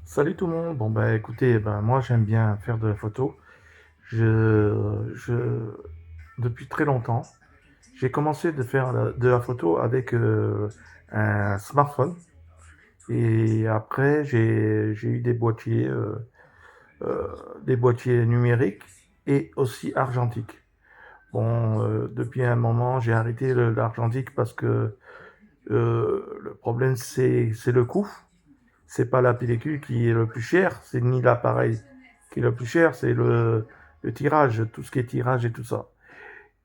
Salut tout le monde. Bon bah écoutez, moi j'aime bien faire de la photo. Je depuis très longtemps, j'ai commencé de faire de la photo avec un smartphone et après j'ai eu euh, des boîtiers numériques et aussi argentiques. Bon, depuis un moment j'ai arrêté l'argentique parce que le problème c'est le coût. C'est pas la pellicule qui est le plus cher, c'est ni l'appareil qui est le plus cher, c'est le tirage, tout ce qui est tirage et tout ça.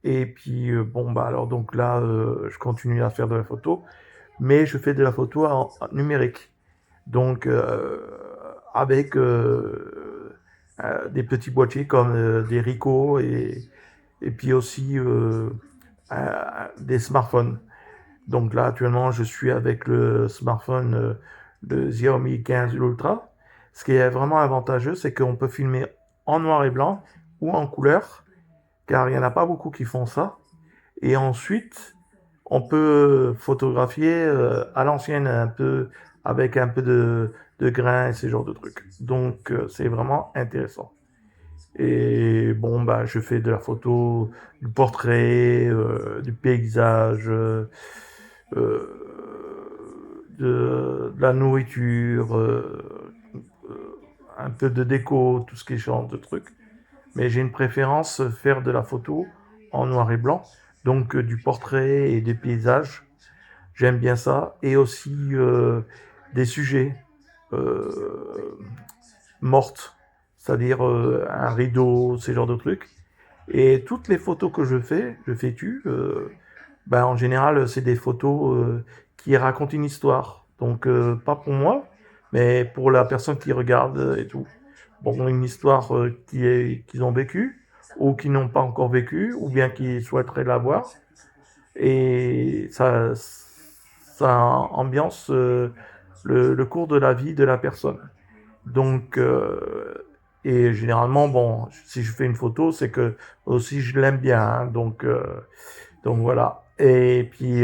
Et puis bon bah alors donc là je continue à faire de la photo, mais je fais de la photo en numérique. Donc avec des petits boîtiers comme des Ricoh et puis aussi des smartphones. Donc là, actuellement, je suis avec le smartphone de Xiaomi 15 Ultra. Ce qui est vraiment avantageux, c'est qu'on peut filmer en noir et blanc ou en couleur, car il n'y en a pas beaucoup qui font ça. Et ensuite, on peut photographier à l'ancienne, un peu avec un peu de grain et ce genre de trucs. Donc, c'est vraiment intéressant. Et bon, bah, je fais de la photo, du portrait, du paysage, de la nourriture, un peu de déco, tout ce qui est genre de trucs. Mais j'ai une préférence faire de la photo en noir et blanc, donc du portrait et des paysages. J'aime bien ça. Et aussi des sujets euh, mortes, c'est-à-dire un rideau, ces genres de trucs. Et toutes les photos que je fais en général, c'est des photos qui racontent une histoire. Donc, pas pour moi, mais pour la personne qui regarde et tout. Bon, une histoire qu'ils ont vécue, ou qui n'ont pas encore vécu, ou bien qui souhaiteraient la voir. Et ça ambiance le cours de la vie de la personne. Donc, et généralement, bon, si je fais une photo, c'est que aussi je l'aime bien, hein. Donc voilà. Et puis,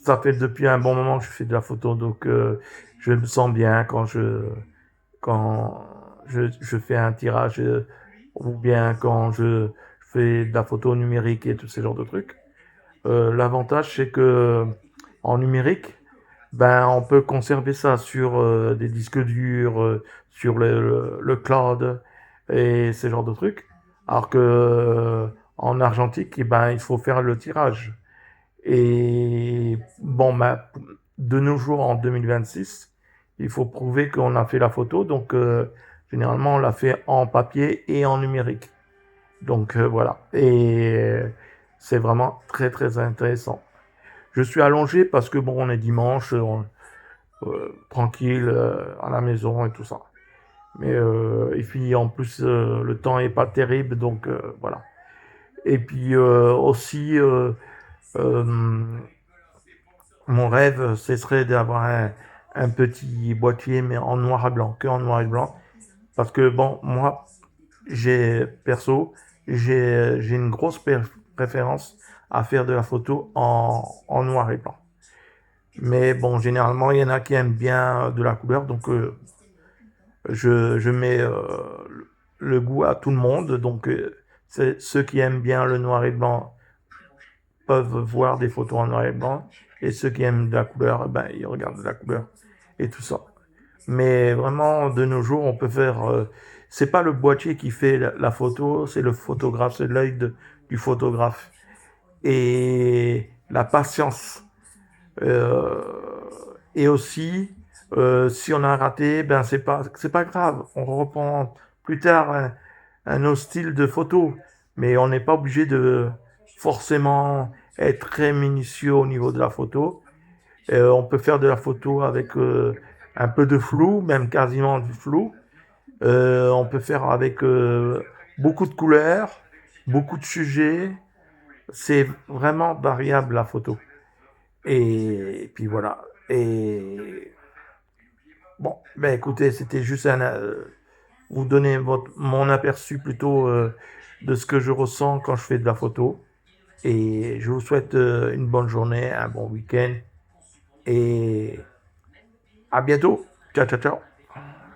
ça fait depuis un bon moment que je fais de la photo, donc je me sens bien quand je fais un tirage ou bien quand je fais de la photo numérique et tous ces genres de trucs. L'avantage, c'est que en numérique, on peut conserver ça sur des disques durs, sur le cloud et ce genre de trucs. Alors que en argentique, il faut faire le tirage. Et bon, de nos jours, en 2026, il faut prouver qu'on a fait la photo. Donc, généralement, on l'a fait en papier et en numérique. Donc, voilà. Et c'est vraiment très, très intéressant. Je suis allongé parce que, bon, on est dimanche, tranquille, à la maison et tout ça. Mais, et puis, en plus, le temps est pas terrible. Donc, voilà. Et puis, aussi, euh, mon rêve, ce serait d'avoir un petit boîtier, mais en noir et blanc, que en noir et blanc. Parce que, bon, moi, perso, j'ai une grosse préférence à faire de la photo en noir et blanc. Mais bon, généralement, il y en a qui aiment bien de la couleur, donc je mets le goût à tout le monde. Donc, ceux qui aiment bien le noir et blanc peuvent voir des photos en noir et blanc. Et ceux qui aiment de la couleur, ils regardent de la couleur et tout ça. Mais vraiment, de nos jours, on peut faire. C'est pas le boîtier qui fait la photo, c'est le photographe, c'est l'œil du photographe. Et la patience. Euh, et aussi, si on a raté, c'est pas grave. On reprend plus tard un autre style de photo. Mais on n'est pas obligé de forcément être très minutieux au niveau de la photo. On peut faire de la photo avec un peu de flou, même quasiment du flou. On peut faire avec beaucoup de couleurs, beaucoup de sujets. C'est vraiment variable la photo. Et puis voilà. Et bon, écoutez, c'était juste vous donner mon aperçu plutôt de ce que je ressens quand je fais de la photo. Et je vous souhaite une bonne journée, un bon week-end et à bientôt. Ciao, ciao, ciao.